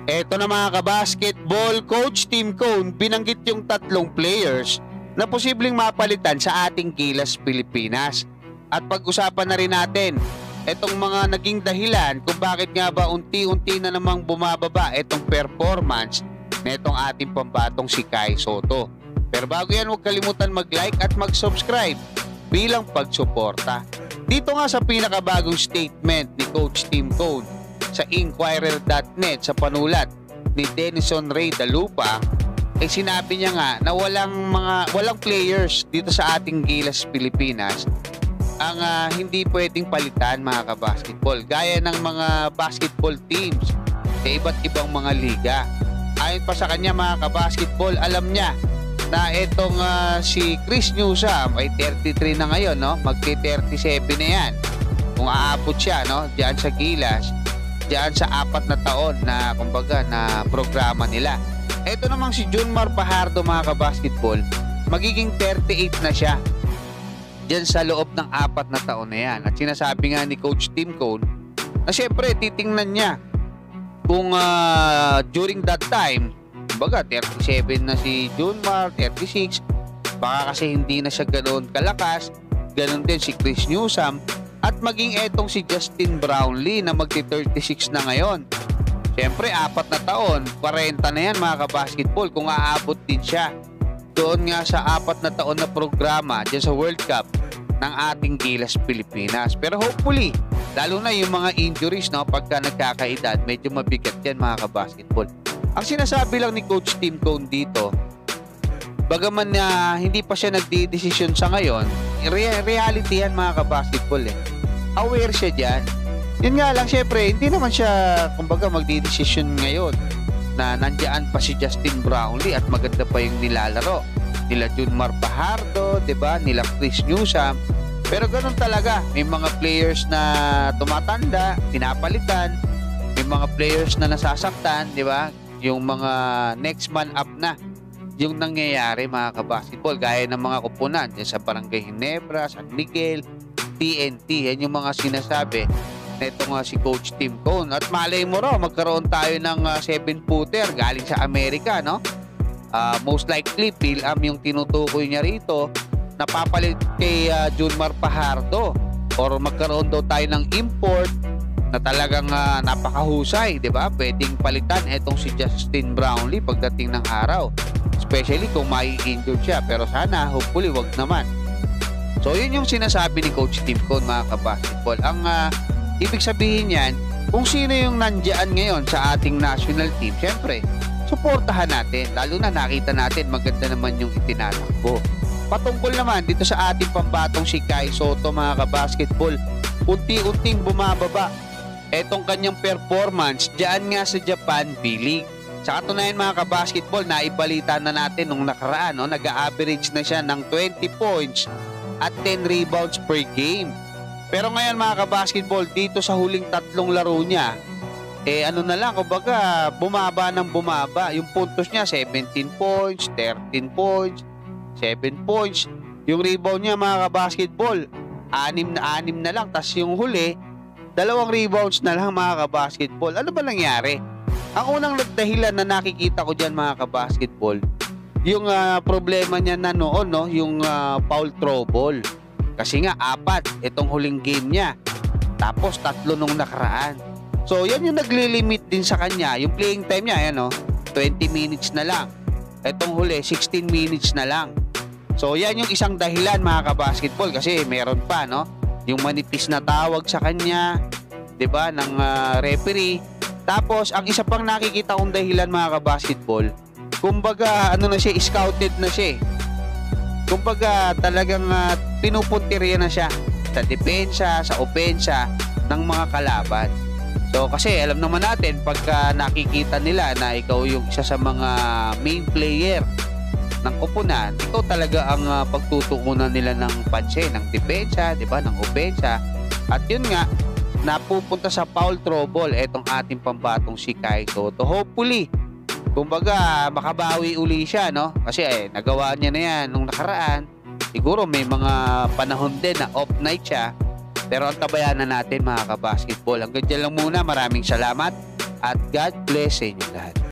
Eto na mga kabasketball, Coach Tim Cone binanggit yung tatlong players na posibleng mapalitan sa ating Gilas Pilipinas. At pag-usapan na rin natin etong mga naging dahilan kung bakit nga ba unti-unti na namang bumababa etong performance na itong ating pambatong si Kai Sotto. Pero bago yan, huwag kalimutan mag-like at mag-subscribe bilang pagsuporta. Dito nga sa pinakabagong statement ni Coach Tim Cone sa Inquirer.net sa panulat ni Denison Ray Dalupa, sinabi niya nga na walang players dito sa ating Gilas Pilipinas ang hindi pwedeng palitan mga kabasketball, gaya ng mga basketball teams sa iba't ibang mga liga. Ayon pa sa kanya mga kabasketball, alam niya na itong si Chris Newsome ay 33 na ngayon, no? Magti-37 na yan kung aabot siya, no? Diyan sa Gilas, diyan sa 4 na taon na kumbaga na programa nila. Ito namang si Junmar Fajardo mga kabasketball, magiging 38 na siya diyan sa loob ng 4 na taon na yan. At sinasabi nga ni Coach Tim Cone na syempre titingnan niya kung during that time, kumbaga 37 na si Junmar, 36, baka kasi hindi na siya ganoon kalakas. Ganon din si Chris Newsome at maging etong si Justin Brownlee na magti-36 na ngayon. Siyempre 4 na taon, 40 na yan mga kabasketball kung aabot din siya doon nga sa 4 na taon na programa dyan sa World Cup ng ating Gilas Pilipinas. Pero hopefully, lalo na yung mga injuries, no, pagka nagkakaedad, medyo mabigat yan mga kabasketball. Ang sinasabi lang ni Coach Tim Cone dito, bagaman na hindi pa siya nagdidesisyon sa ngayon, reality yan mga kabasketball eh. Aware siya dyan. Yun nga lang, syempre, hindi naman siya kumbaga magdidesisyon ngayon na nandiyan pa si Justin Brownlee at maganda pa yung nilalaro nila Junmar Fajardo, 'di ba? Nila Chris Newsome. Pero ganoon talaga, may mga players na tumatanda, pinapalitan, may mga players na nasasaktan, 'di ba? Yung mga next man up na yung nangyayari mga kabasketball, gaya ng mga kupunan dyan sa Barangay Ginebra, San Miguel, TNT. Yan yung mga sinasabi ito nga si Coach Tim Cone. At malay mo raw, magkaroon tayo ng 7-footer galing sa Amerika, no? Most likely, Phil-Am yung tinutukoy niya rito, napapalit kay Junmar Fajardo. Or magkaroon daw tayo ng import na talagang napakahusay, di ba? Pwedeng palitan itong si Justin Brownlee pagdating ng araw. Especially kung mai-injured siya. Pero sana, hopefully, wag naman. So, yun yung sinasabi ni Coach Tim Cone, mga kabasketball. Ang ibig sabihin yan, kung sino yung nandiyan ngayon sa ating national team, syempre, suportahan natin. Lalo na nakita natin, maganda naman yung itinatakbo. Patungkol naman dito sa ating pambatong si Kai Sotto, mga kabasketball, unti-unting bumababa etong kanyang performance diyan nga sa Japan B-League. Sa katunayan mga kabasketball, naibalita na natin nung nakaraan, no, nag-average na siya ng 20 points at 10 rebounds per game. Pero ngayon mga kabasketball, dito sa huling 3 laro niya, ano na lang, kumbaga bumaba ng bumaba. Yung puntos niya, 17 points, 13 points, 7 points. Yung rebound niya mga kabasketball, 6 na lang. Tas yung huli, 2 rebounds na lang mga kabasketball. Ano ba nangyari? Ang unang dahilan na nakikita ko dyan mga kabasketball, yung problema niya na noon, no, yung foul trouble. Kasi nga 4 itong huling game niya. Tapos 3 nung nakaraan. So yan yung naglilimit din sa kanya. Yung playing time niya, ayan, no, 20 minutes na lang. Itong huli 16 minutes na lang. So yan yung isang dahilan mga kabasketball. Kasi meron pa, no, yung manipis na tawag sa kanya, 'di ba, ng referee. Tapos ang isa pang nakikita kong dahilan mga kabasketball, kumbaga ano na siya, scouted na siya. Kumbaga talagang pinupuntirya na siya sa depensa, sa opensa ng mga kalaban. So kasi alam naman natin, pagka nakikita nila na ikaw yung isa sa mga main player ng koponan, ikaw talaga ang pagtutuunan nila ng pansin, ng depensa, 'di ba, ng opensa. At yun nga, napupunta sa foul trouble etong ating pambatong si Kai Sotto. Hopefully, kumbaga makabawi uli siya, no? Kasi nagawa niya na yan nung nakaraan. Siguro may mga panahon din na off night siya. Pero ang tabayanan natin mga kabasketball. Hanggang dyan lang muna. Maraming salamat at God bless sa inyo lahat.